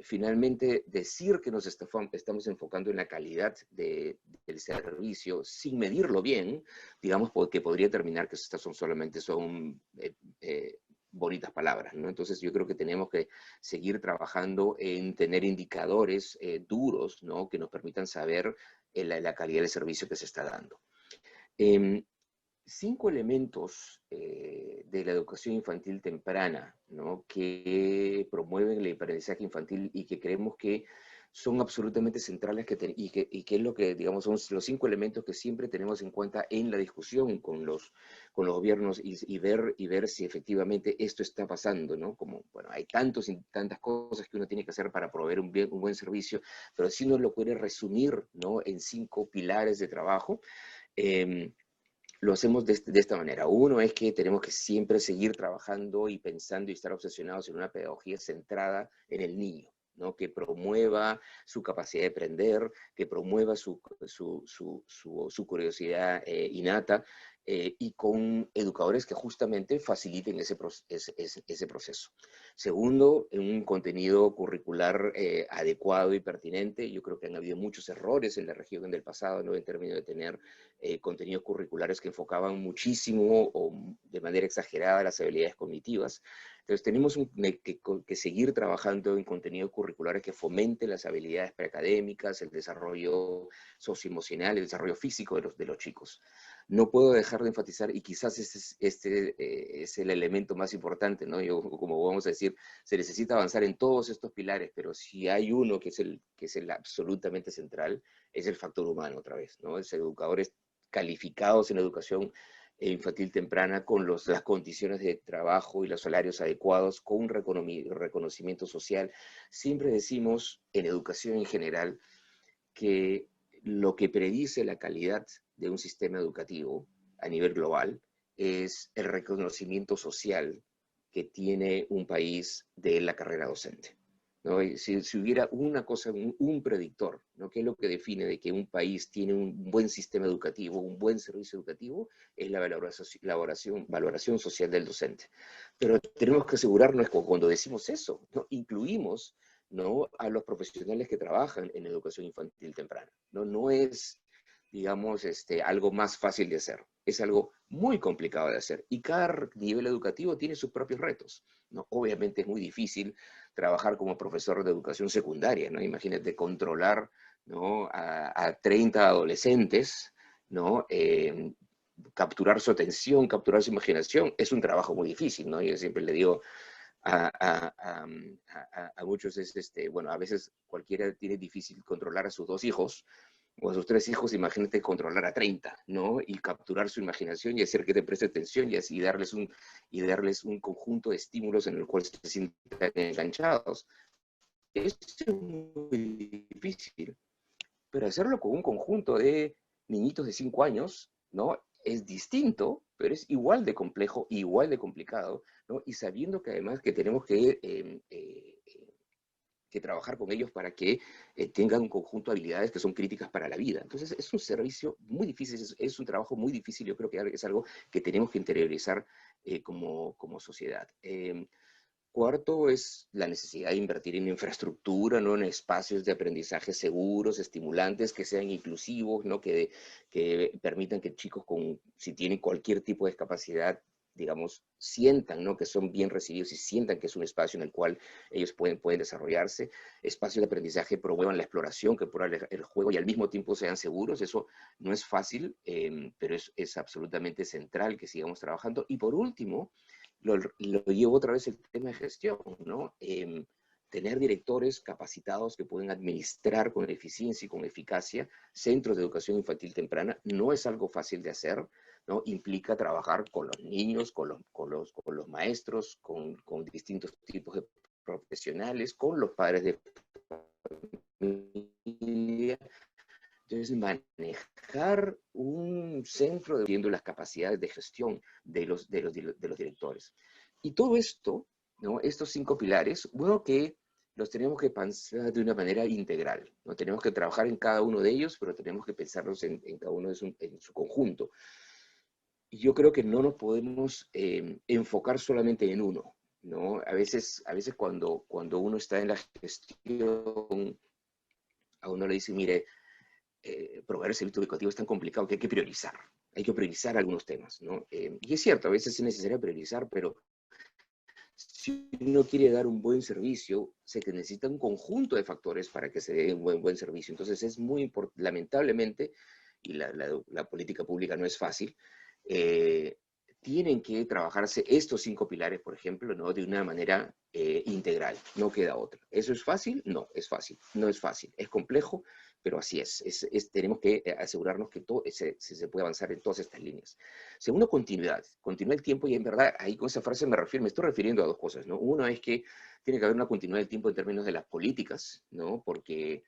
finalmente, decir que nos estamos enfocando en la calidad del servicio sin medirlo bien, digamos que podría terminar que estas solamente son bonitas palabras, ¿no? Entonces yo creo que tenemos que seguir trabajando en tener indicadores duros, ¿no? Que nos permitan saber la calidad del servicio que se está dando. 5 elementos de la educación infantil temprana, ¿no? Que promueven el aprendizaje infantil y que creemos que son absolutamente centrales y que es lo que, digamos, son los 5 elementos que siempre tenemos en cuenta en la discusión con los gobiernos y ver si efectivamente esto está pasando, ¿no? Como, bueno, hay tantas cosas que uno tiene que hacer para proveer un buen servicio, pero si uno lo puede resumir, ¿no? En 5 pilares de trabajo, lo hacemos de esta manera. Uno es que tenemos que siempre seguir trabajando y pensando y estar obsesionados en una pedagogía centrada en el niño, ¿no? Que promueva su capacidad de aprender, que promueva su curiosidad innata y con educadores que justamente faciliten ese proceso. Segundo, un contenido curricular adecuado y pertinente. Yo creo que han habido muchos errores en la región en el pasado, ¿no? En términos de tener contenidos curriculares que enfocaban muchísimo o de manera exagerada las habilidades cognitivas. Entonces tenemos que seguir trabajando en contenidos curriculares que fomenten las habilidades preacadémicas, el desarrollo socioemocional, el desarrollo físico de los chicos. No puedo dejar de enfatizar, y quizás este es el elemento más importante, ¿no? Como vamos a decir, se necesita avanzar en todos estos pilares, pero si hay uno que es el absolutamente central, es el factor humano otra vez, ¿no? Es educadores calificados en educación infantil temprana con las condiciones de trabajo y los salarios adecuados, con un reconocimiento social. Siempre decimos en educación en general que lo que predice la calidad de un sistema educativo a nivel global es el reconocimiento social que tiene un país de la carrera docente, ¿no? Si hubiera una cosa, un predictor, ¿no? ¿Qué es lo que define de que un país tiene un buen sistema educativo, un buen servicio educativo? Es la valoración social del docente. Pero tenemos que asegurarnos que cuando decimos eso, ¿no? Incluimos, ¿no? A los profesionales que trabajan en educación infantil temprana, ¿no? No es, digamos, algo más fácil de hacer. Es algo muy complicado de hacer. Y cada nivel educativo tiene sus propios retos, ¿no? Obviamente es muy difícil trabajar como profesor de educación secundaria, ¿no? Imagínate controlar, ¿no? a 30 adolescentes, ¿no? Capturar su atención, capturar su imaginación, es un trabajo muy difícil, ¿no? Yo siempre le digo a muchos es, bueno, a veces cualquiera tiene difícil controlar a sus 2 hijos, o a sus 3 hijos, imagínate controlar a 30, ¿no? Y capturar su imaginación y hacer que te preste atención y darles un conjunto de estímulos en el cual se sientan enganchados. Eso es muy difícil, pero hacerlo con un conjunto de niñitos de 5 años, ¿no? Es distinto, pero es igual de complejo, igual de complicado, ¿no? Y sabiendo que además que tenemos que trabajar con ellos para que tengan un conjunto de habilidades que son críticas para la vida. Entonces es un servicio muy difícil, es un trabajo muy difícil, yo creo que es algo que tenemos que interiorizar como sociedad. Cuarto es la necesidad de invertir en infraestructura, ¿no? En espacios de aprendizaje seguros, estimulantes, que sean inclusivos, ¿no? Que permitan que chicos si tienen cualquier tipo de discapacidad, digamos, sientan, ¿no? Que son bien recibidos y sientan que es un espacio en el cual ellos pueden desarrollarse. Espacios de aprendizaje promuevan la exploración, que promuevan el juego y al mismo tiempo sean seguros. Eso no es fácil, pero es absolutamente central que sigamos trabajando. Y por último, lo llevo otra vez el tema de gestión, ¿no? Tener directores capacitados que pueden administrar con eficiencia y con eficacia centros de educación infantil temprana no es algo fácil de hacer, ¿no? Implica trabajar con los niños, con los maestros, con distintos tipos de profesionales, con los padres de familia. Entonces, manejar un centro viendo las capacidades de gestión de los directores. Y todo esto, ¿no? Estos 5 pilares, bueno, que los tenemos que pensar de una manera integral, ¿no? Tenemos que trabajar en cada uno de ellos, pero tenemos que pensarlos en cada uno en su conjunto. Y yo creo que no nos podemos enfocar solamente en uno, ¿no? A veces cuando uno está en la gestión, a uno le dice, mire, proveer el servicio educativo es tan complicado que hay que priorizar algunos temas, ¿no? Y es cierto, a veces es necesario priorizar, pero si uno quiere dar un buen servicio, se necesita un conjunto de factores para que se dé un buen servicio. Entonces es muy importante, lamentablemente, y la política pública no es fácil, tienen que trabajarse estos 5 pilares, por ejemplo, ¿no? De una manera integral, no queda otra. ¿Eso es fácil? No, es fácil. No es fácil, es complejo, pero así es. Tenemos que asegurarnos que se puede avanzar en todas estas líneas. Segundo, continuidad. Continuidad del tiempo, y en verdad, ahí con esa frase me estoy refiriendo a 2 cosas, ¿no? Uno es que tiene que haber una continuidad del tiempo en términos de las políticas, ¿no? Porque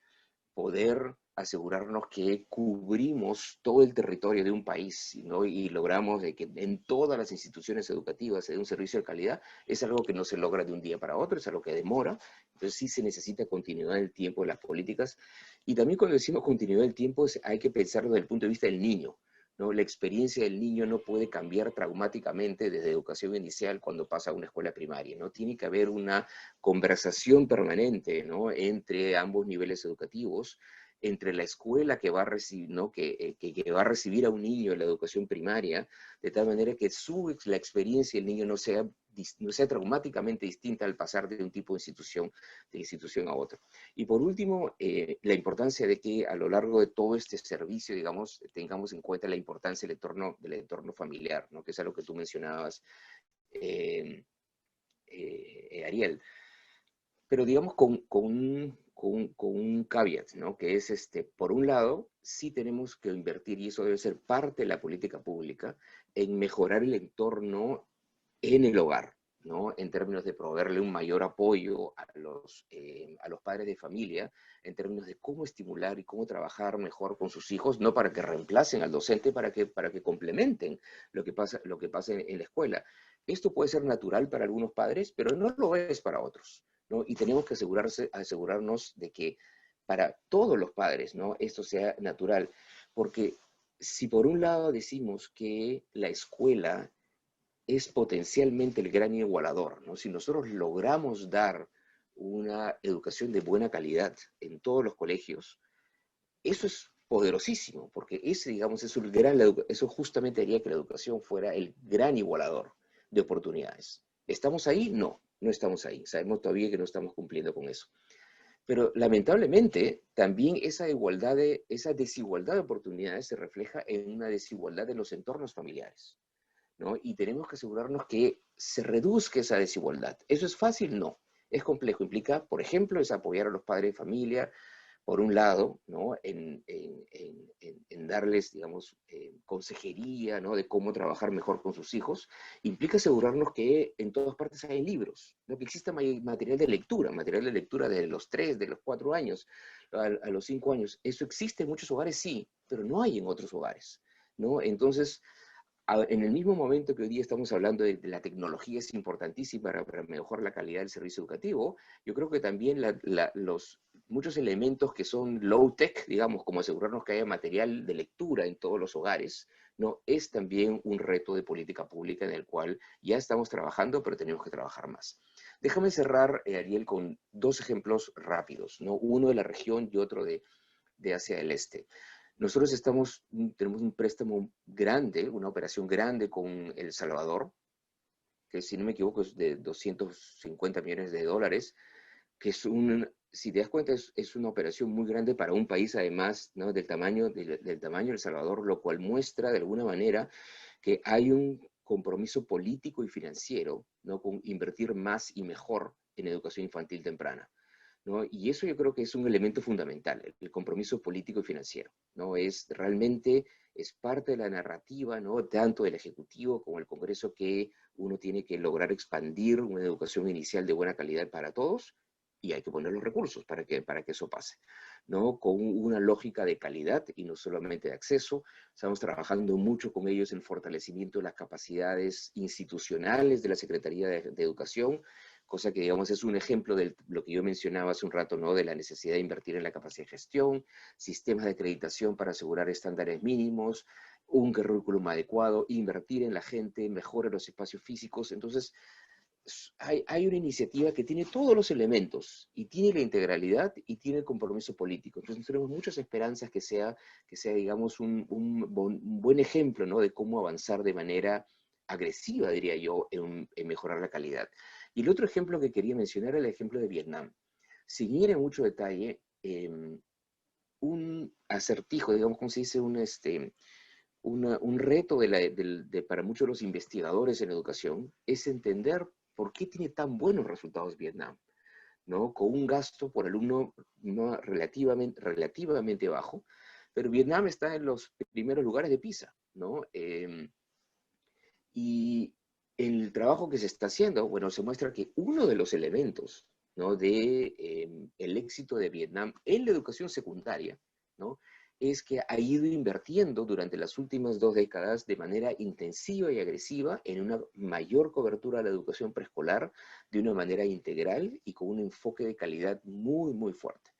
poder asegurarnos que cubrimos todo el territorio de un país, ¿no? Y logramos de que en todas las instituciones educativas se dé un servicio de calidad, es algo que no se logra de un día para otro, es algo que demora. Entonces sí se necesita continuidad del tiempo en las políticas. Y también cuando decimos continuidad del tiempo, hay que pensarlo desde el punto de vista del niño, ¿no? La experiencia del niño no puede cambiar traumáticamente desde educación inicial cuando pasa a una escuela primaria, ¿no? Tiene que haber una conversación permanente, ¿no? Entre ambos niveles educativos, entre la escuela que va a recibir, ¿no? que va a recibir a un niño en la educación primaria, de tal manera que la experiencia del niño no sea traumáticamente distinta al pasar de un tipo de institución a otro. Y por último, la importancia de que a lo largo de todo este servicio, digamos, tengamos en cuenta la importancia del entorno familiar, ¿no? Que es algo que tú mencionabas, Ariel. Pero digamos con un caveat, ¿no? Que es, por un lado, sí tenemos que invertir, y eso debe ser parte de la política pública, en mejorar el entorno en el hogar, ¿no? En términos de proveerle un mayor apoyo a los padres de familia, en términos de cómo estimular y cómo trabajar mejor con sus hijos, no para que reemplacen al docente, para que complementen lo que pasa en la escuela. Esto puede ser natural para algunos padres, pero no lo es para otros, ¿no? Y tenemos que asegurarnos de que para todos los padres, ¿no? Esto sea natural, porque si por un lado decimos que la escuela es potencialmente el gran igualador, ¿no? Si nosotros logramos dar una educación de buena calidad en todos los colegios, eso es poderosísimo, porque digamos, eso justamente haría que la educación fuera el gran igualador de oportunidades. ¿Estamos ahí? No, no estamos ahí. Sabemos todavía que no estamos cumpliendo con eso. Pero lamentablemente también esa desigualdad de oportunidades se refleja en una desigualdad de los entornos familiares, ¿no? Y tenemos que asegurarnos que se reduzca esa desigualdad. ¿Eso es fácil? No. Es complejo. Implica, por ejemplo, es apoyar a los padres de familia, por un lado, ¿no? en darles, digamos, consejería, ¿no? De cómo trabajar mejor con sus hijos. Implica asegurarnos que en todas partes hay libros, ¿no? Que exista material de lectura de los 3, de los 4 años, a los 5 años. Eso existe en muchos hogares, sí, pero no hay en otros hogares, ¿no? Entonces, en el mismo momento que hoy día estamos hablando de la tecnología es importantísima para mejorar la calidad del servicio educativo, yo creo que también los muchos elementos que son low-tech, digamos, como asegurarnos que haya material de lectura en todos los hogares, ¿no? Es también un reto de política pública en el cual ya estamos trabajando, pero tenemos que trabajar más. Déjame cerrar, Ariel, con 2 ejemplos rápidos, ¿no? Uno de la región y otro de Asia del Este. Nosotros tenemos un préstamo grande, una operación grande con El Salvador, que si no me equivoco es de 250 millones de dólares, que es si te das cuenta, es una operación muy grande para un país, además, ¿no? del tamaño de El Salvador, lo cual muestra de alguna manera que hay un compromiso político y financiero, ¿no? Con invertir más y mejor en educación infantil temprana, ¿no? Y eso yo creo que es un elemento fundamental, el compromiso político y financiero, ¿no? Realmente es parte de la narrativa, ¿no? Tanto del Ejecutivo como del Congreso, que uno tiene que lograr expandir una educación inicial de buena calidad para todos, y hay que poner los recursos para que eso pase, ¿no? Con una lógica de calidad y no solamente de acceso. Estamos trabajando mucho con ellos en el fortalecimiento de las capacidades institucionales de la Secretaría de Educación, cosa que, digamos, es un ejemplo de lo que yo mencionaba hace un rato, ¿no? De la necesidad de invertir en la capacidad de gestión, sistemas de acreditación para asegurar estándares mínimos, un currículum adecuado, invertir en la gente, mejorar los espacios físicos. Entonces, hay una iniciativa que tiene todos los elementos, y tiene la integralidad, y tiene el compromiso político. Entonces tenemos muchas esperanzas que sea digamos, un buen ejemplo, ¿no? De cómo avanzar de manera agresiva, diría yo, en mejorar la calidad. Y el otro ejemplo que quería mencionar era el ejemplo de Vietnam. Sin ir en mucho detalle, un acertijo, digamos, ¿cómo se dice? Un reto para muchos de los investigadores en educación es entender por qué tiene tan buenos resultados Vietnam, ¿no? Con un gasto por alumno no relativamente bajo, pero Vietnam está en los primeros lugares de PISA, ¿no? Y el trabajo que se está haciendo, bueno, se muestra que uno de los elementos, ¿no? El éxito de Vietnam en la educación secundaria, ¿no? Es que ha ido invirtiendo durante las últimas 2 décadas de manera intensiva y agresiva en una mayor cobertura de la educación preescolar, de una manera integral y con un enfoque de calidad muy, muy fuerte,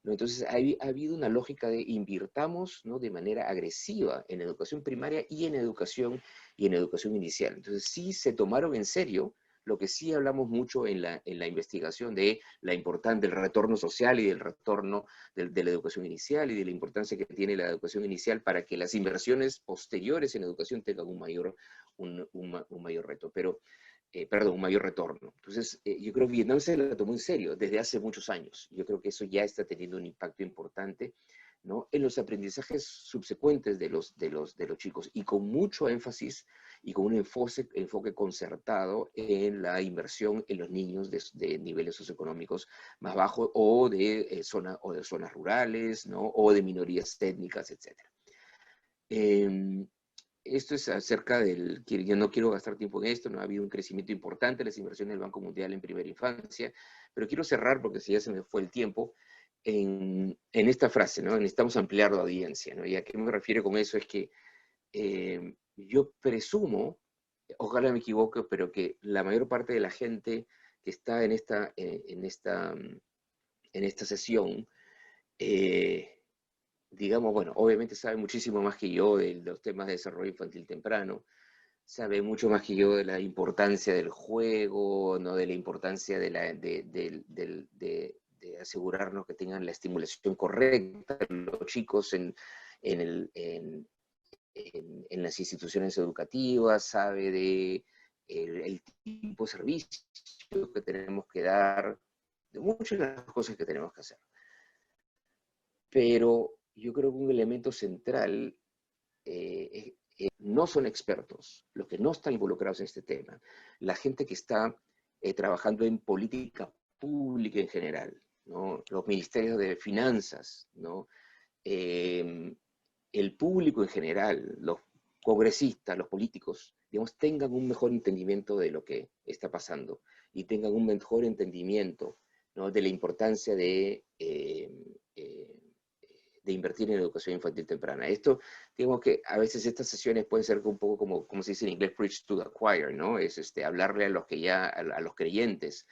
¿no? Entonces ha habido una lógica de invirtamos, ¿no? De manera agresiva en educación primaria y en educación inicial. Entonces sí se tomaron en serio lo que sí hablamos mucho en la investigación de del retorno social y del retorno de la educación inicial, y de la importancia que tiene la educación inicial para que las inversiones posteriores en educación tengan un mayor reto. Un mayor retorno. Entonces, yo creo que Vietnam se lo tomó en serio desde hace muchos años. Yo creo que eso ya está teniendo un impacto importante, ¿no? En los aprendizajes subsecuentes de los chicos, y con mucho énfasis y con un enfoque concertado en la inversión en los niños de niveles socioeconómicos más bajos, o de zonas rurales, ¿no? O de minorías étnicas, etc. Esto es acerca yo no quiero gastar tiempo en esto, no ha habido un crecimiento importante de las inversiones del Banco Mundial en primera infancia, pero quiero cerrar, porque si ya se me fue el tiempo, en esta frase, ¿no? Necesitamos ampliar la audiencia, ¿no? ¿Y a qué me refiero con eso? Es que yo presumo, ojalá me equivoque, pero que la mayor parte de la gente que está en esta sesión, digamos, bueno, obviamente sabe muchísimo más que yo de los temas de desarrollo infantil temprano, sabe mucho más que yo de la importancia del juego, ¿no? De la importancia de asegurarnos que tengan la estimulación correcta los chicos en las instituciones educativas, sabe de el tipo de servicio que tenemos que dar, de muchas de las cosas que tenemos que hacer. Pero yo creo que un elemento central no son expertos, los que no están involucrados en este tema, la gente que está trabajando en política pública en general, ¿no? Los ministerios de finanzas, ¿no? El público en general, los congresistas, los políticos, digamos, tengan un mejor entendimiento de lo que está pasando y tengan un mejor entendimiento, ¿no? De la importancia de invertir en educación infantil temprana. Esto, digamos que a veces estas sesiones pueden ser un poco como se dice en inglés, preach to the choir, ¿no? Es hablarle a los que ya, a los creyentes.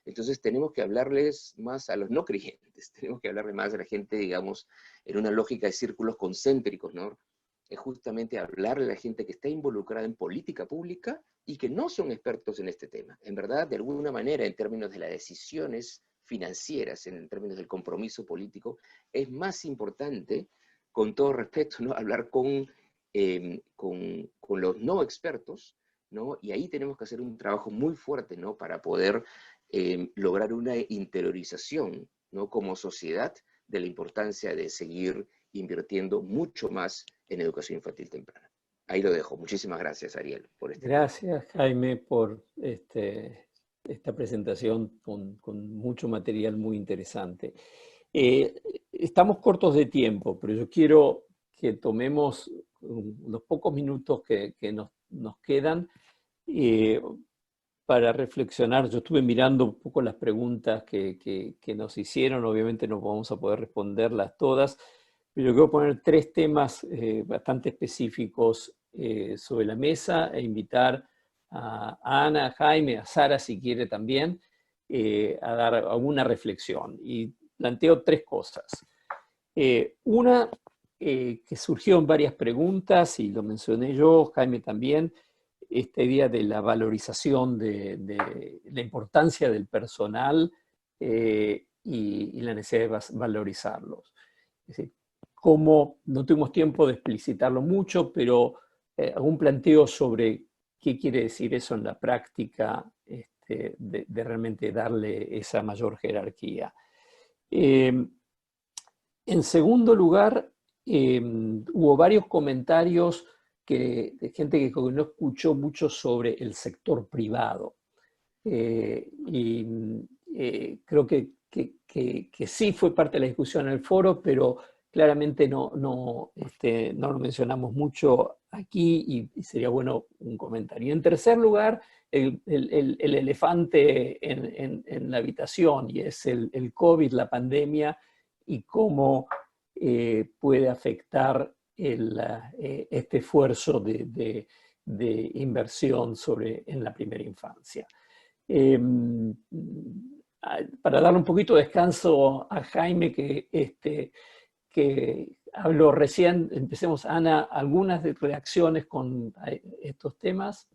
Entonces tenemos que hablarles más a los no creyentes, tenemos que hablarle más a la gente, digamos, en una lógica de círculos concéntricos, ¿no? Es justamente hablarle a la gente que está involucrada en política pública y que no son expertos en este tema. En verdad, de alguna manera, en términos de las decisiones financieras, en términos del compromiso político, es más importante, con todo respeto, ¿no? Hablar con los no expertos, ¿no? Y ahí tenemos que hacer un trabajo muy fuerte, ¿no? Para poder lograr una interiorización, ¿no? Como sociedad, de la importancia de seguir invirtiendo mucho más en educación infantil temprana. Ahí lo dejo. Muchísimas gracias, Ariel, por este Gracias, Jaime, por esta presentación con mucho material muy interesante. Estamos cortos de tiempo, pero yo quiero que tomemos los pocos minutos que nos quedan para reflexionar. Yo estuve mirando un poco las preguntas que nos hicieron, obviamente no vamos a poder responderlas todas, pero yo quiero poner 3 temas bastante específicos sobre la mesa e invitar a Ana, a Jaime, a Sara si quiere también, a dar alguna reflexión. Y planteo 3 cosas. Una que surgió en varias preguntas, y lo mencioné yo, Jaime también, esta idea de la valorización de la importancia del personal y la necesidad de valorizarlos. Es decir, como no tuvimos tiempo de explicitarlo mucho, pero algún planteo sobre qué quiere decir eso en la práctica, de realmente darle esa mayor jerarquía. En segundo lugar, hubo varios comentarios de gente que no escuchó mucho sobre el sector privado. Creo que sí fue parte de la discusión en el foro, pero claramente no lo mencionamos mucho aquí y sería bueno un comentario. En tercer lugar, el elefante en la habitación, y es el COVID, la pandemia, y cómo puede afectar este esfuerzo de inversión en la primera infancia. Para darle un poquito de descanso a Jaime, que habló recién, empecemos, Ana, algunas reacciones con estos temas.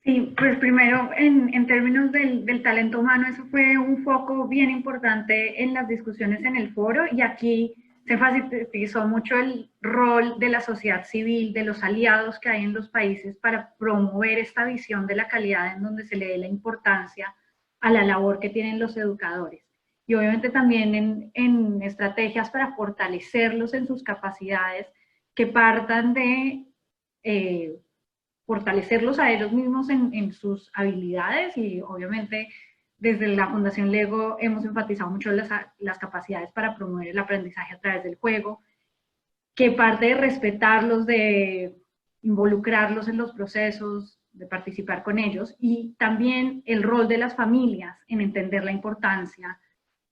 Sí, pues primero, en términos del talento humano, eso fue un foco bien importante en las discusiones en el foro, y aquí se enfatizó mucho el rol de la sociedad civil, de los aliados que hay en los países para promover esta visión de la calidad, en donde se le dé la importancia a la labor que tienen los educadores. Y obviamente también en estrategias para fortalecerlos en sus capacidades, que partan de fortalecerlos a ellos mismos en sus habilidades, y obviamente desde la Fundación Lego hemos enfatizado mucho las capacidades para promover el aprendizaje a través del juego, que parte de respetarlos, de involucrarlos en los procesos, de participar con ellos, y también el rol de las familias en entender la importancia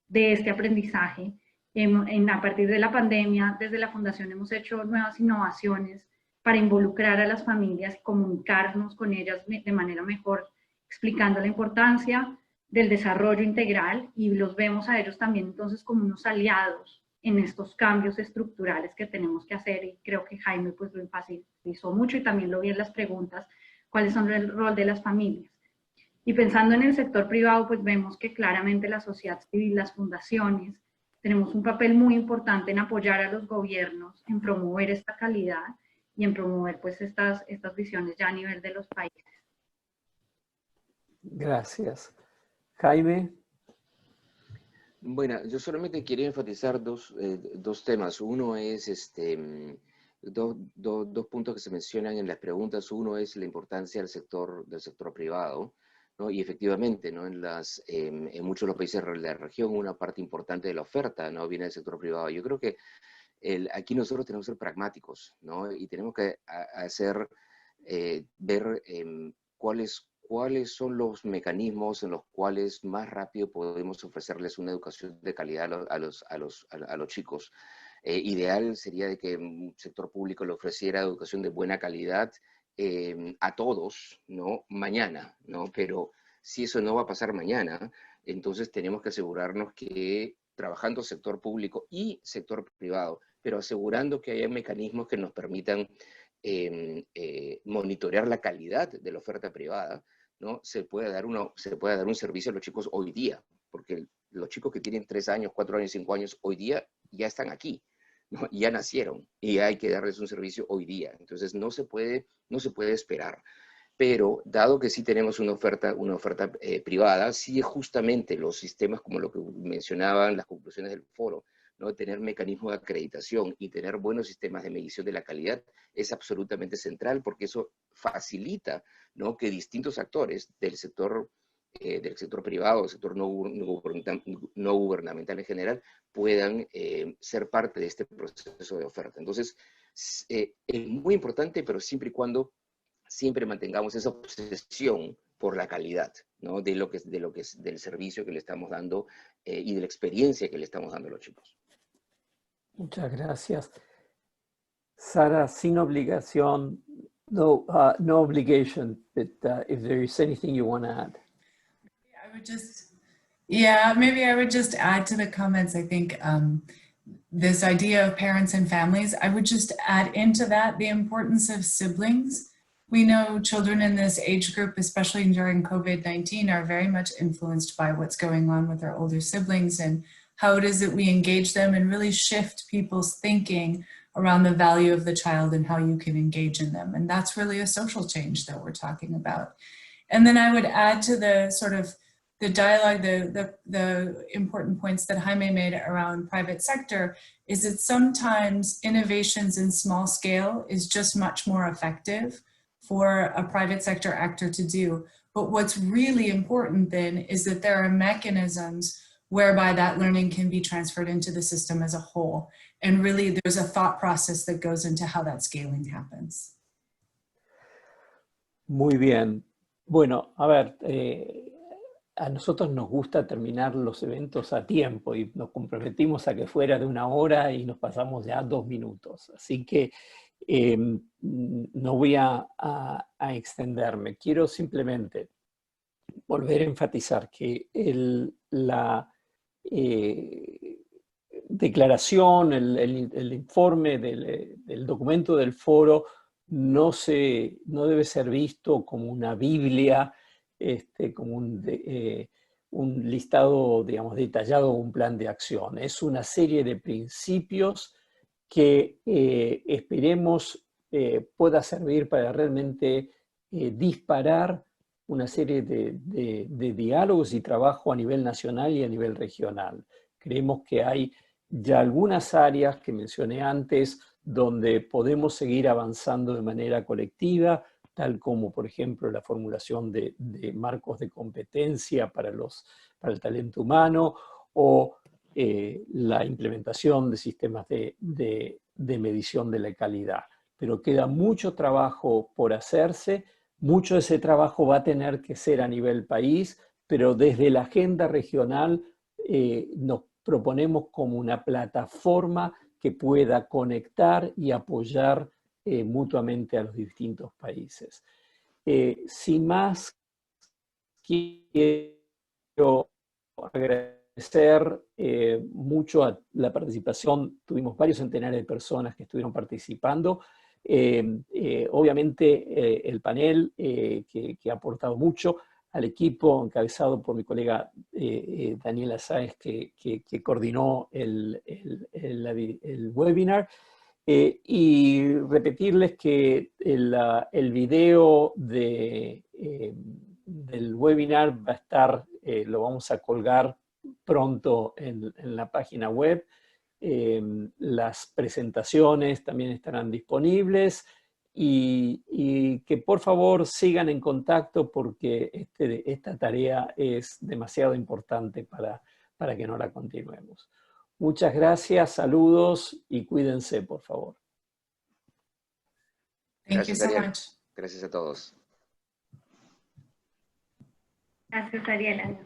de este aprendizaje. A partir de la pandemia, desde la Fundación hemos hecho nuevas innovaciones para involucrar a las familias y comunicarnos con ellas de manera mejor, explicando la importancia del desarrollo integral, y los vemos a ellos también entonces como unos aliados en estos cambios estructurales que tenemos que hacer, y creo que Jaime pues lo enfatizó mucho y también lo vi en las preguntas, cuáles son el rol de las familias. Y pensando en el sector privado, pues vemos que claramente la sociedad civil, las fundaciones, tenemos un papel muy importante en apoyar a los gobiernos, en promover esta calidad y en promover pues estas visiones ya a nivel de los países. Gracias. Jaime. Bueno, yo solamente quería enfatizar dos temas. Uno es dos puntos que se mencionan en las preguntas. Uno es la importancia del sector privado, ¿no? Y efectivamente, ¿no? En muchos de los países de la región, una parte importante de la oferta, ¿no? Viene del sector privado. Yo creo que aquí nosotros tenemos que ser pragmáticos, ¿no? Y tenemos que ver cuáles son los mecanismos en los cuales más rápido podemos ofrecerles una educación de calidad a los chicos. Ideal sería de que un sector público le ofreciera educación de buena calidad a todos, ¿no? Mañana, ¿no? Pero si eso no va a pasar mañana, entonces tenemos que asegurarnos que trabajando sector público y sector privado, pero asegurando que haya mecanismos que nos permitan monitorear la calidad de la oferta privada, ¿no? Se puede dar un servicio a los chicos hoy día, porque los chicos que tienen 3 años, 4 años, 5 años, hoy día ya están aquí, ¿no? Ya nacieron y hay que darles un servicio hoy día. Entonces no se puede esperar. Pero dado que sí tenemos una oferta privada, sí es justamente los sistemas como lo que mencionaban las conclusiones del foro, ¿no? Tener mecanismos de acreditación y tener buenos sistemas de medición de la calidad es absolutamente central, porque eso facilita, ¿no? Que distintos actores del sector privado, del sector no gubernamental en general, puedan ser parte de este proceso de oferta. Entonces, es muy importante, pero siempre y cuando siempre mantengamos esa obsesión por la calidad, ¿no? Del servicio que le estamos dando y de la experiencia que le estamos dando a los chicos. Muchas gracias. Sara, sin obligación, no obligation, but if there is anything you want to add. Maybe I would just add to the comments. I think this idea of parents and families, I would just add into that the importance of siblings. We know children in this age group, especially during COVID-19, are very much influenced by what's going on with their older siblings and how it is that we engage them and really shift people's thinking around the value of the child and how you can engage in them. And that's really a social change that we're talking about. And then I would add to the sort of the dialogue, the important points that Jaime made around private sector is that sometimes innovations in small scale is just much more effective for a private sector actor to do. But what's really important then is that there are mechanisms whereby that learning can be transferred into the system as a whole. And really there's a thought process that goes into how that scaling happens. Muy bien. Bueno, a ver, a nosotros nos gusta terminar los eventos a tiempo y nos comprometimos a que fuera de 1 hora y nos pasamos ya 2 minutos. Así que no voy a extenderme. Quiero simplemente volver a enfatizar que la declaración, el informe del documento del foro no debe ser visto como una Biblia, como un listado, digamos, detallado, un plan de acción. Es una serie de principios que esperemos pueda servir para realmente disparar una serie de diálogos y trabajo a nivel nacional y a nivel regional. Creemos que hay ya algunas áreas que mencioné antes donde podemos seguir avanzando de manera colectiva, tal como, por ejemplo, la formulación de marcos de competencia para el talento humano o la implementación de sistemas de medición de la calidad. Pero queda mucho trabajo por hacerse. Mucho de ese trabajo va a tener que ser a nivel país, pero desde la agenda regional nos proponemos como una plataforma que pueda conectar y apoyar mutuamente a los distintos países. Sin más, quiero agradecer mucho a la participación. Tuvimos varios centenares de personas que estuvieron participando. Obviamente el panel que ha aportado mucho, al equipo encabezado por mi colega Daniela Sáez que coordinó el webinar, y repetirles que el video del webinar va a estar, lo vamos a colgar pronto en la página web Las presentaciones también estarán disponibles y que por favor sigan en contacto porque esta tarea es demasiado importante para que no la continuemos. Muchas gracias, saludos y cuídense, por favor. Thank you Gracias, so Ariel. much. Gracias a todos. Gracias, Ariela.